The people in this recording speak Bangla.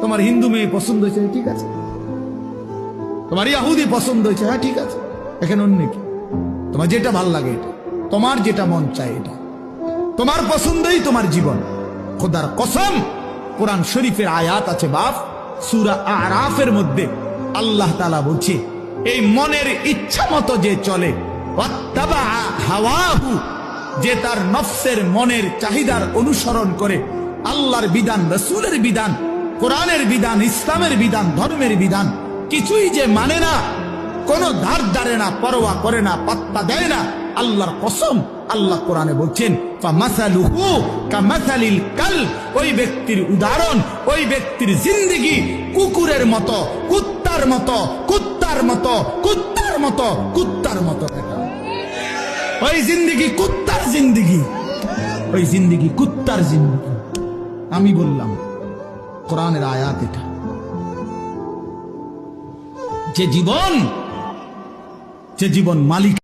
তোমার হিন্দু মেয়ে পছন্দ হয়েছে, ঠিক আছে। তোমার ইহুদি পছন্দ হয়েছে, হ্যাঁ ঠিক আছে। এখানে অন্য কি? তোমার যেটা ভাল লাগে এটা, তোমার যেটা মন চায় এটা, তোমার পছন্দই তোমার জীবন। খোদার কসম, কোরআন শরীফের আয়াত আছে বাপ, সূরা আরাফের মধ্যে আল্লাহ তাআলা বলছে, এই মনের ইচ্ছা মতো যে চলে, ওয়াত্তাবা হাওয়াহু, যে তার নফসের মনের চাহিদার অনুসরণ করে, আল্লাহর বিধান, রাসূলের বিধান, কোরআনের বিধান, ইসলামের বিধান, ধর্মের বিধান কিছুই যে মানে না, কোনো ধার ধারে না, পরোয়া করে না, পাত্তা দেয় না, আল্লাহর কসম, আল্লাহ কোরআনে বলছেন ফামাসালুহু কামাসালিল কালব, ওই ব্যক্তির উদাহরণ, ওই ব্যক্তির জিন্দেগি কুকুরের মতো, কুত্তার মতো, কুত্তার মতো, কুত্তার মতো, কুত্তার মতো। ওই জিন্দেগি কুত্তার জিন্দেগি, ওই জিন্দেগি কুত্তার জিন্দেগি। আমি বললাম কোরআনের আয়াত এটা। যে জীবন মালিক